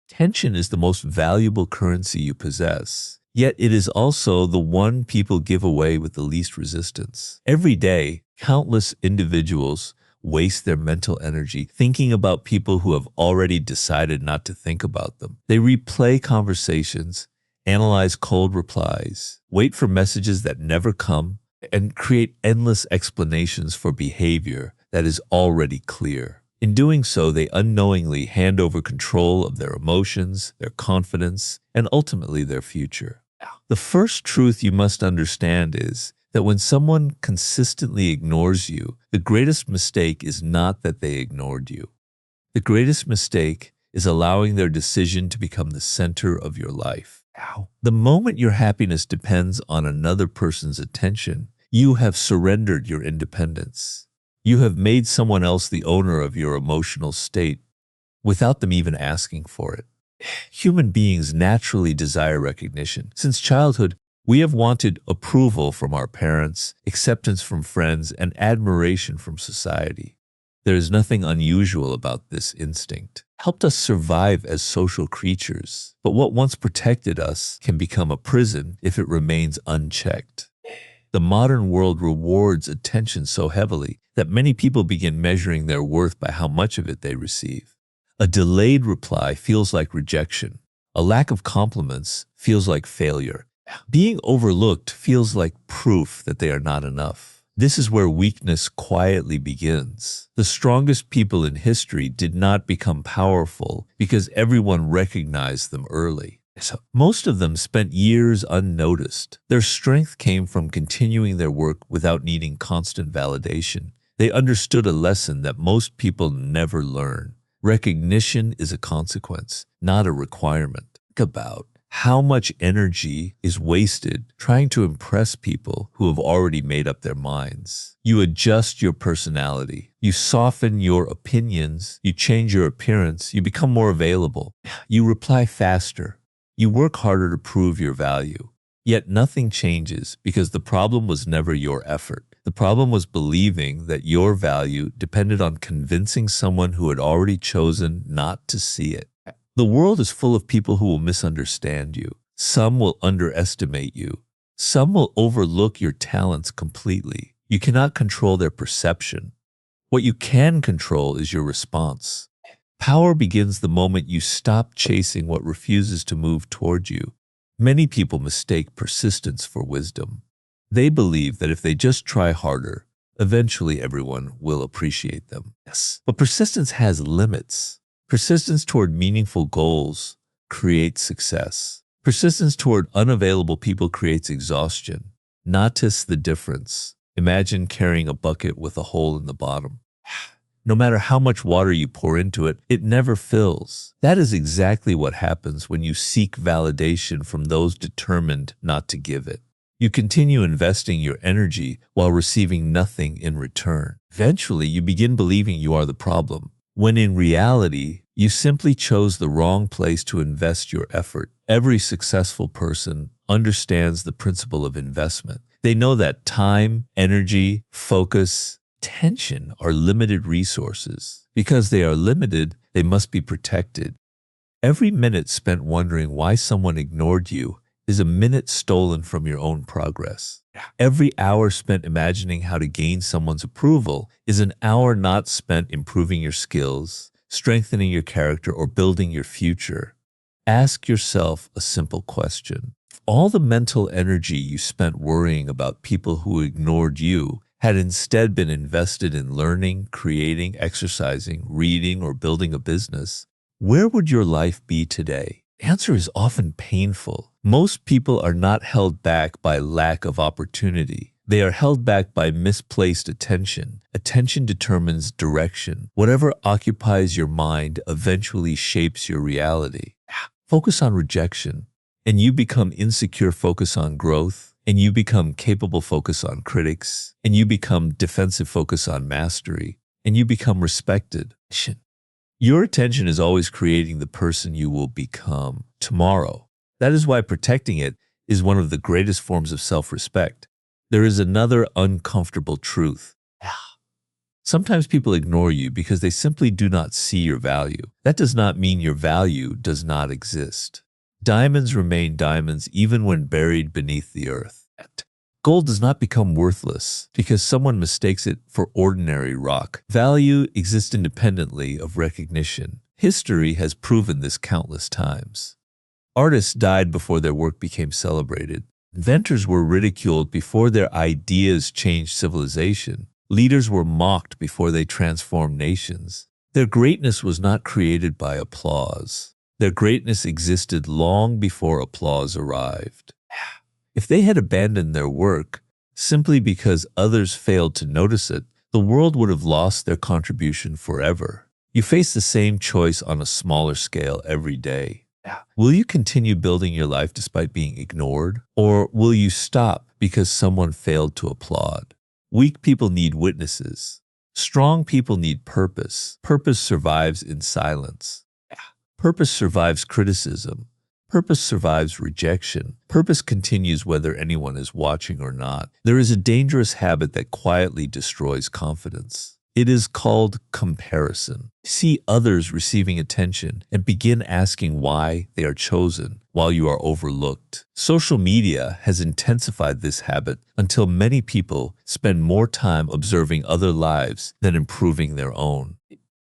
Tension is the most valuable currency you possess, yet it is also the one people give away with the least resistance. Every day, countless individuals waste their mental energy thinking about people who have already decided not to think about them. They replay conversations, analyze cold replies, wait for messages that never come, and create endless explanations for behavior that is already clear. In doing so, they unknowingly hand over control of their emotions, their confidence, and ultimately their future. The first truth you must understand is that when someone consistently ignores you, the greatest mistake is not that they ignored you. The greatest mistake is allowing their decision to become the center of your life. The moment your happiness depends on another person's attention, you have surrendered your independence. You have made someone else the owner of your emotional state without them even asking for it. Human beings naturally desire recognition. Since childhood, we have wanted approval from our parents, acceptance from friends, and admiration from society. There is nothing unusual about this instinct. It helped us survive as social creatures, but what once protected us can become a prison if it remains unchecked. The modern world rewards attention so heavily that many people begin measuring their worth by how much of it they receive. A delayed reply feels like rejection. A lack of compliments feels like failure. Being overlooked feels like proof that they are not enough. This is where weakness quietly begins. The strongest people in history did not become powerful because everyone recognized them early. So most of them spent years unnoticed. Their strength came from continuing their work without needing constant validation. They understood a lesson that most people never learn. Recognition is a consequence, not a requirement. Think about how much energy is wasted trying to impress people who have already made up their minds. You adjust your personality. You soften your opinions. You change your appearance. You become more available. You reply faster. You work harder to prove your value. Yet nothing changes because the problem was never your effort. The problem was believing that your value depended on convincing someone who had already chosen not to see it. The world is full of people who will misunderstand you. Some will underestimate you. Some will overlook your talents completely. You cannot control their perception. What you can control is your response. Power begins the moment you stop chasing what refuses to move toward you. Many people mistake persistence for wisdom. They believe that if they just try harder, eventually everyone will appreciate them. Yes. But persistence has limits. Persistence toward meaningful goals creates success. Persistence toward unavailable people creates exhaustion. Notice the difference. Imagine carrying a bucket with a hole in the bottom. No matter how much water you pour into it, it never fills. That is exactly what happens when you seek validation from those determined not to give it. You continue investing your energy while receiving nothing in return. Eventually, you begin believing you are the problem, when in reality, you simply chose the wrong place to invest your effort. Every successful person understands the principle of investment. They know that time, energy, focus, attention are limited resources. Because they are limited, they must be protected. Every minute spent wondering why someone ignored you is a minute stolen from your own progress. Every hour spent imagining how to gain someone's approval is an hour not spent improving your skills, strengthening your character, or building your future. Ask yourself a simple question. If all the mental energy you spent worrying about people who ignored you had instead been invested in learning, creating, exercising, reading, or building a business, where would your life be today? The answer is often painful. Most people are not held back by lack of opportunity. They are held back by misplaced attention. Attention determines direction. Whatever occupies your mind eventually shapes your reality. Focus on rejection, and you become insecure. Focus on growth, and you become capable. Focus on critics, and you become defensive. Focus on mastery, and you become respected. Your attention is always creating the person you will become tomorrow. That is why protecting it is one of the greatest forms of self-respect. There is another uncomfortable truth. Sometimes people ignore you because they simply do not see your value. That does not mean your value does not exist. Diamonds remain diamonds even when buried beneath the earth. Gold does not become worthless because someone mistakes it for ordinary rock. Value exists independently of recognition. History has proven this countless times. Artists died before their work became celebrated. Inventors were ridiculed before their ideas changed civilization. Leaders were mocked before they transformed nations. Their greatness was not created by applause. Their greatness existed long before applause arrived. If they had abandoned their work simply because others failed to notice it, the world would have lost their contribution forever. You face the same choice on a smaller scale every day. Will you continue building your life despite being ignored? Or will you stop because someone failed to applaud? Weak people need witnesses. Strong people need purpose. Purpose survives in silence. Purpose survives criticism. Purpose survives rejection. Purpose continues whether anyone is watching or not. There is a dangerous habit that quietly destroys confidence. It is called comparison. See others receiving attention and begin asking why they are chosen while you are overlooked. Social media has intensified this habit until many people spend more time observing other lives than improving their own.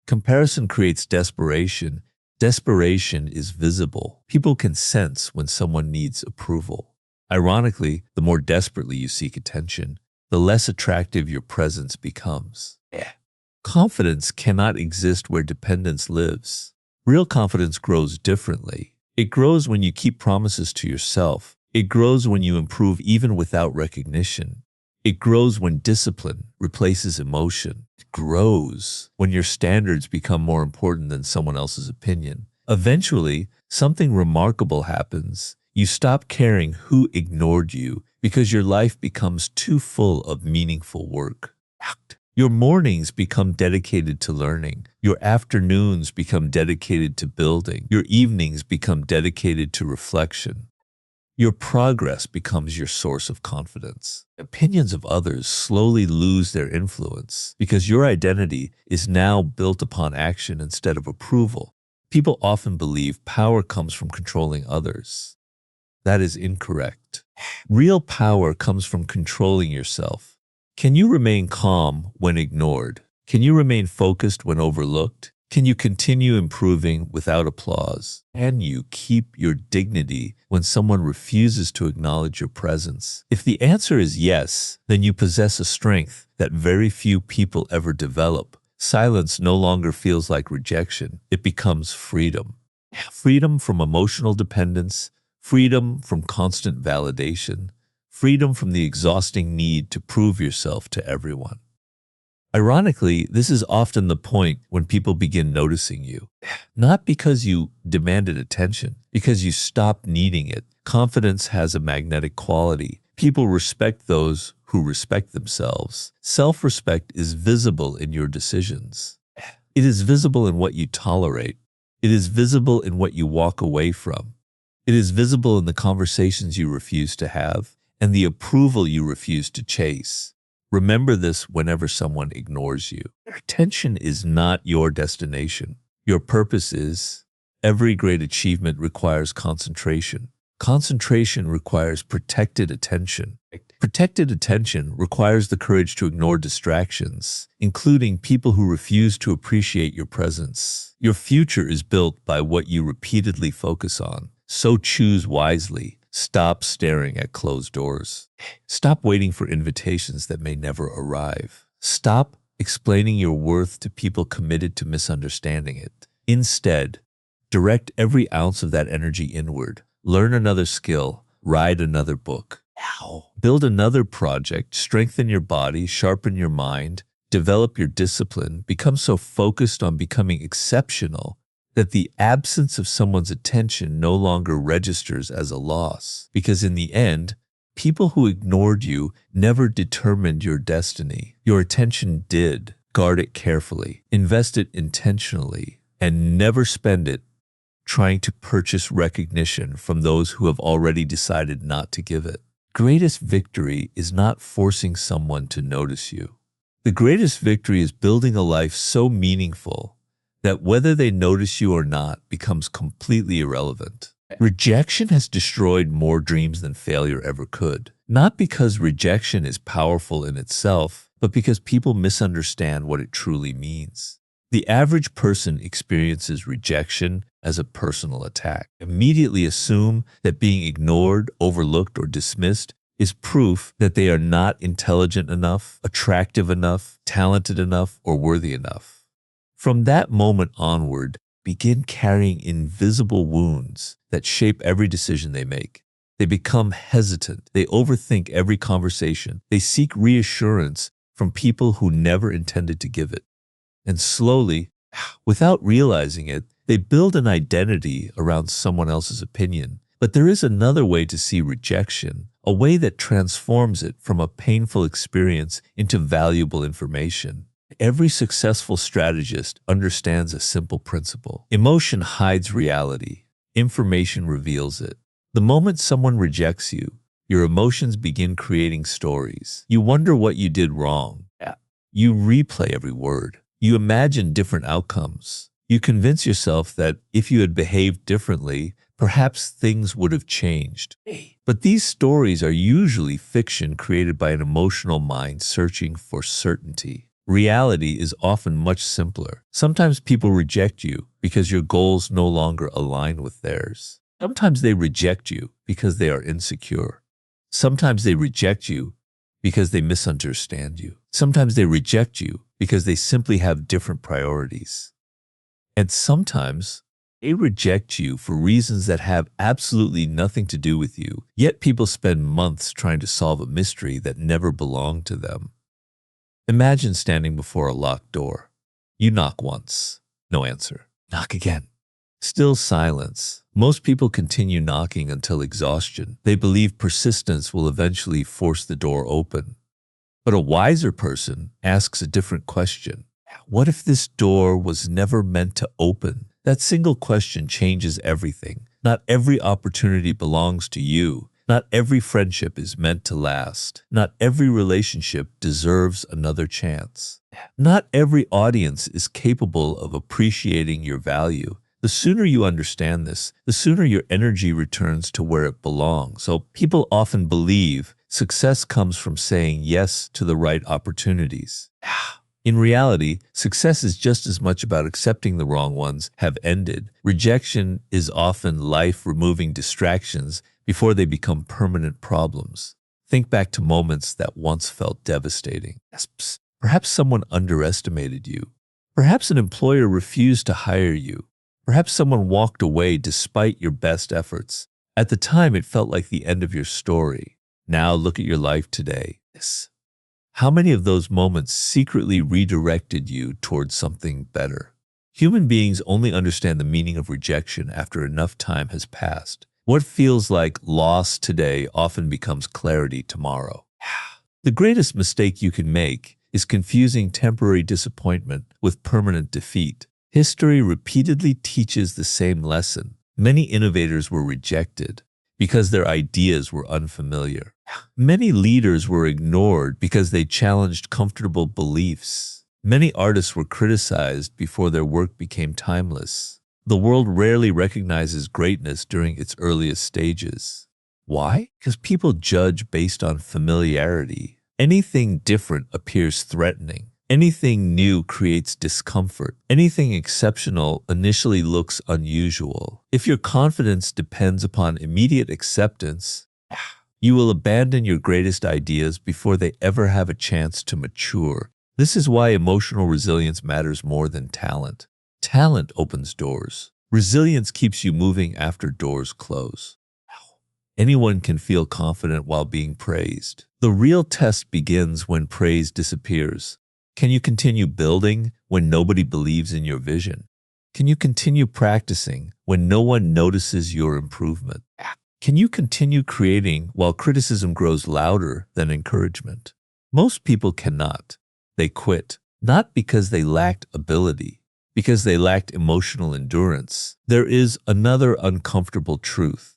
Comparison creates desperation. Desperation is visible. People can sense when someone needs approval. Ironically, the more desperately you seek attention, the less attractive your presence becomes. Confidence cannot exist where dependence lives. Real confidence grows differently. It grows when you keep promises to yourself. It grows when you improve even without recognition. It grows when discipline replaces emotion. It grows when your standards become more important than someone else's opinion. Eventually, something remarkable happens. You stop caring who ignored you because your life becomes too full of meaningful work. Your mornings become dedicated to learning. Your afternoons become dedicated to building. Your evenings become dedicated to reflection. Your progress becomes your source of confidence. Opinions of others slowly lose their influence because your identity is now built upon action instead of approval. People often believe power comes from controlling others. That is incorrect. Real power comes from controlling yourself. Can you remain calm when ignored? Can you remain focused when overlooked? Can you continue improving without applause? Can you keep your dignity when someone refuses to acknowledge your presence? If the answer is yes, then you possess a strength that very few people ever develop. Silence no longer feels like rejection. It becomes freedom. Freedom from emotional dependence, freedom from constant validation, freedom from the exhausting need to prove yourself to everyone. Ironically, this is often the point when people begin noticing you. Not because you demanded attention, because you stopped needing it. Confidence has a magnetic quality. People respect those who respect themselves. Self-respect is visible in your decisions. It is visible in what you tolerate. It is visible in what you walk away from. It is visible in the conversations you refuse to have and the approval you refuse to chase. Remember this whenever someone ignores you. Their attention is not your destination. Your purpose is. Every great achievement requires concentration. Concentration requires protected attention. Protected attention requires the courage to ignore distractions, including people who refuse to appreciate your presence. Your future is built by what you repeatedly focus on. So choose wisely. Stop staring at closed doors. Stop waiting for invitations that may never arrive. Stop explaining your worth to people committed to misunderstanding it. Instead, direct every ounce of that energy inward. Learn another skill. Write another book. Build another project. Strengthen your body. Sharpen your mind. Develop your discipline. Become so focused on becoming exceptional that the absence of someone's attention no longer registers as a loss. Because in the end, people who ignored you never determined your destiny. Your attention did. Guard it carefully. Invest it intentionally. And never spend it trying to purchase recognition from those who have already decided not to give it. Greatest victory is not forcing someone to notice you. The greatest victory is building a life so meaningful that whether they notice you or not becomes completely irrelevant. Rejection has destroyed more dreams than failure ever could. Not because rejection is powerful in itself, but because people misunderstand what it truly means. The average person experiences rejection as a personal attack. Immediately assume that being ignored, overlooked, or dismissed is proof that they are not intelligent enough, attractive enough, talented enough, or worthy enough. From that moment onward, begin carrying invisible wounds that shape every decision they make. They become hesitant. They overthink every conversation. They seek reassurance from people who never intended to give it. And slowly, without realizing it, they build an identity around someone else's opinion. But there is another way to see rejection, a way that transforms it from a painful experience into valuable information. Every successful strategist understands a simple principle. Emotion hides reality. Information reveals it. The moment someone rejects you, your emotions begin creating stories. You wonder what you did wrong. You replay every word. You imagine different outcomes. You convince yourself that if you had behaved differently, perhaps things would have changed. But these stories are usually fiction created by an emotional mind searching for certainty. Reality is often much simpler. Sometimes people reject you because your goals no longer align with theirs. Sometimes they reject you because they are insecure. Sometimes they reject you because they misunderstand you. Sometimes they reject you because they simply have different priorities. And sometimes they reject you for reasons that have absolutely nothing to do with you, yet people spend months trying to solve a mystery that never belonged to them. Imagine standing before a locked door. You knock once. No answer. Knock again. Still silence. Most people continue knocking until exhaustion. They believe persistence will eventually force the door open. But a wiser person asks a different question. What if this door was never meant to open? That single question changes everything. Not every opportunity belongs to you. Not every friendship is meant to last. Not every relationship deserves another chance. Not every audience is capable of appreciating your value. The sooner you understand this, the sooner your energy returns to where it belongs. So people often believe success comes from saying yes to the right opportunities. In reality, success is just as much about accepting the wrong ones have ended. Rejection is often life removing distractions before they become permanent problems. Think back to moments that once felt devastating. Perhaps someone underestimated you. Perhaps an employer refused to hire you. Perhaps someone walked away despite your best efforts. At the time, it felt like the end of your story. Now look at your life today. How many of those moments secretly redirected you towards something better? Human beings only understand the meaning of rejection after enough time has passed. What feels like loss today often becomes clarity tomorrow. The greatest mistake you can make is confusing temporary disappointment with permanent defeat. History repeatedly teaches the same lesson. Many innovators were rejected because their ideas were unfamiliar. Many leaders were ignored because they challenged comfortable beliefs. Many artists were criticized before their work became timeless. The world rarely recognizes greatness during its earliest stages. Why? Because people judge based on familiarity. Anything different appears threatening. Anything new creates discomfort. Anything exceptional initially looks unusual. If your confidence depends upon immediate acceptance, you will abandon your greatest ideas before they ever have a chance to mature. This is why emotional resilience matters more than talent. Talent opens doors. Resilience keeps you moving after doors close. Anyone can feel confident while being praised. The real test begins when praise disappears. Can you continue building when nobody believes in your vision? Can you continue practicing when no one notices your improvement? Can you continue creating while criticism grows louder than encouragement? Most people cannot. They quit, not because they lacked ability, because they lacked emotional endurance. There is another uncomfortable truth.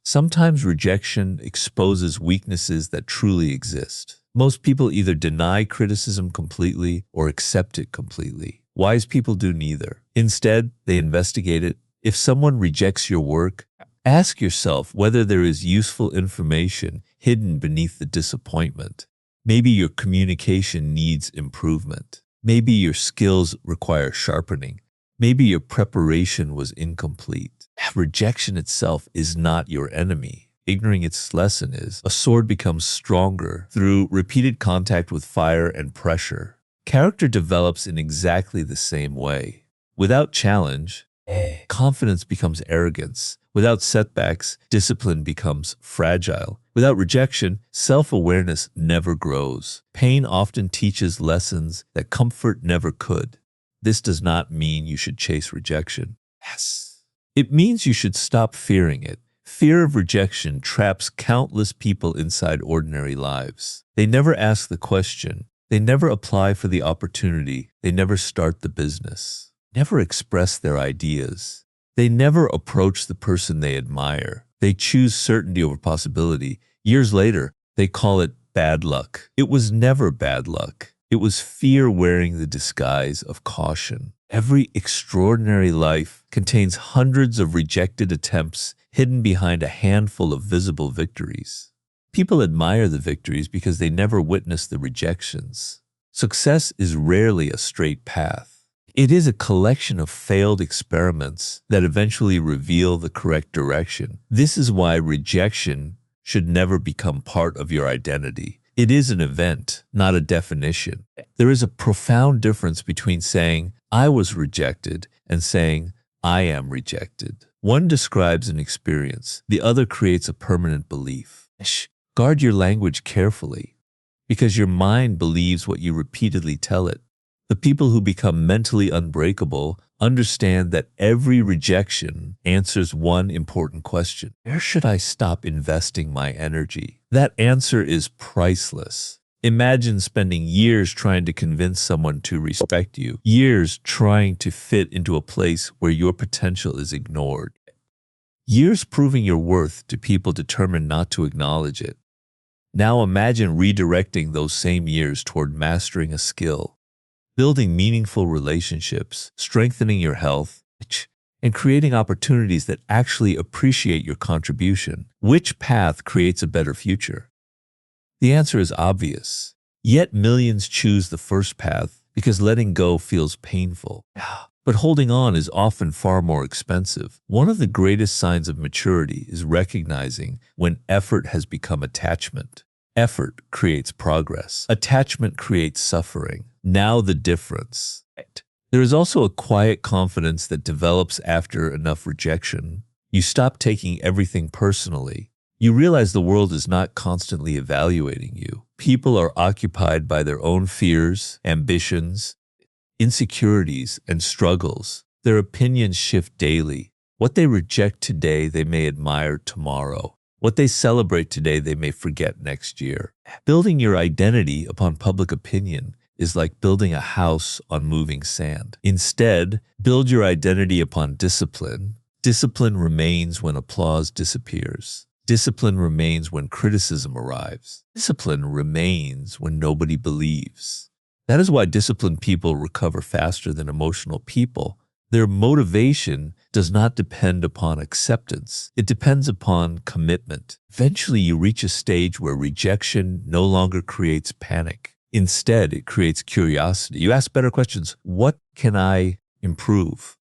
Sometimes rejection exposes weaknesses that truly exist. Most people either deny criticism completely or accept it completely. Wise people do neither. Instead, they investigate it. If someone rejects your work, ask yourself whether there is useful information hidden beneath the disappointment. Maybe your communication needs improvement. Maybe your skills require sharpening. Maybe your preparation was incomplete. Rejection itself is not your enemy. Ignoring its lesson is. A sword becomes stronger through repeated contact with fire and pressure. Character develops in exactly the same way. Without challenge, confidence becomes arrogance. Without setbacks, discipline becomes fragile. Without rejection, self-awareness never grows. Pain often teaches lessons that comfort never could. This does not mean you should chase rejection. Yes. It means you should stop fearing it. Fear of rejection traps countless people inside ordinary lives. They never ask the question. They never apply for the opportunity. They never start the business. Never express their ideas. They never approach the person they admire. They choose certainty over possibility. Years later, they call it bad luck. It was never bad luck. It was fear wearing the disguise of caution. Every extraordinary life contains hundreds of rejected attempts hidden behind a handful of visible victories. People admire the victories because they never witness the rejections. Success is rarely a straight path. It is a collection of failed experiments that eventually reveal the correct direction. This is why rejection should never become part of your identity. It is an event, not a definition. There is a profound difference between saying, "I was rejected," and saying, "I am rejected." One describes an experience. The other creates a permanent belief. Guard your language carefully, because your mind believes what you repeatedly tell it. The people who become mentally unbreakable understand that every rejection answers one important question. Where should I stop investing my energy? That answer is priceless. Imagine spending years trying to convince someone to respect you, years trying to fit into a place where your potential is ignored, years proving your worth to people determined not to acknowledge it. Now imagine redirecting those same years toward mastering a skill, building meaningful relationships, strengthening your health, and creating opportunities that actually appreciate your contribution. Which path creates a better future? The answer is obvious. Yet millions choose the first path because letting go feels painful. But holding on is often far more expensive. One of the greatest signs of maturity is recognizing when effort has become attachment. Effort creates progress. Attachment creates suffering. Now the difference. There is also a quiet confidence that develops after enough rejection. You stop taking everything personally. You realize the world is not constantly evaluating you. People are occupied by their own fears, ambitions, insecurities, and struggles. Their opinions shift daily. What they reject today, they may admire tomorrow. What they celebrate today, they may forget next year. Building your identity upon public opinion is like building a house on moving sand. Instead, build your identity upon discipline. Discipline remains when applause disappears. Discipline remains when criticism arrives. Discipline remains when nobody believes. That is why disciplined people recover faster than emotional people. Their motivation does not depend upon acceptance. It depends upon commitment. Eventually, you reach a stage where rejection no longer creates panic. Instead, it creates curiosity. You ask better questions. What can I improve?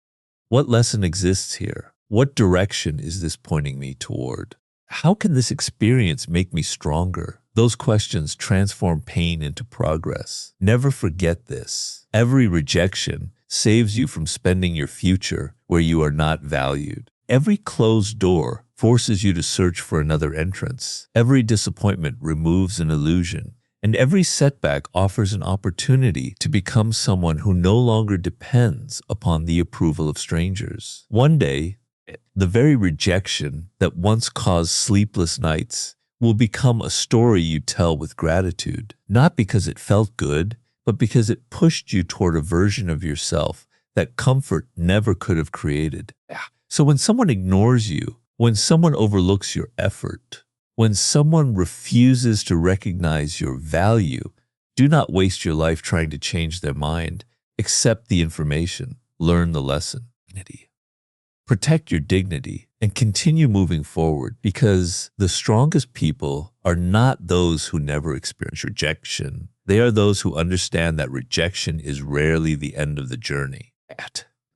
What lesson exists here? What direction is this pointing me toward? How can this experience make me stronger? Those questions transform pain into progress. Never forget this. Every rejection saves you from spending your future where you are not valued. Every closed door forces you to search for another entrance. Every disappointment removes an illusion. And every setback offers an opportunity to become someone who no longer depends upon the approval of strangers. One day, the very rejection that once caused sleepless nights will become a story you tell with gratitude, not because it felt good, but because it pushed you toward a version of yourself that comfort never could have created. So when someone ignores you, when someone overlooks your effort, When someone refuses to recognize your value, do not waste your life trying to change their mind. Accept the information. Learn the lesson. Dignity. Protect your dignity and continue moving forward, because the strongest people are not those who never experience rejection. They are those who understand that rejection is rarely the end of the journey.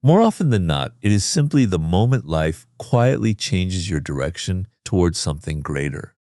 More often than not, it is simply the moment life quietly changes your direction towards something greater.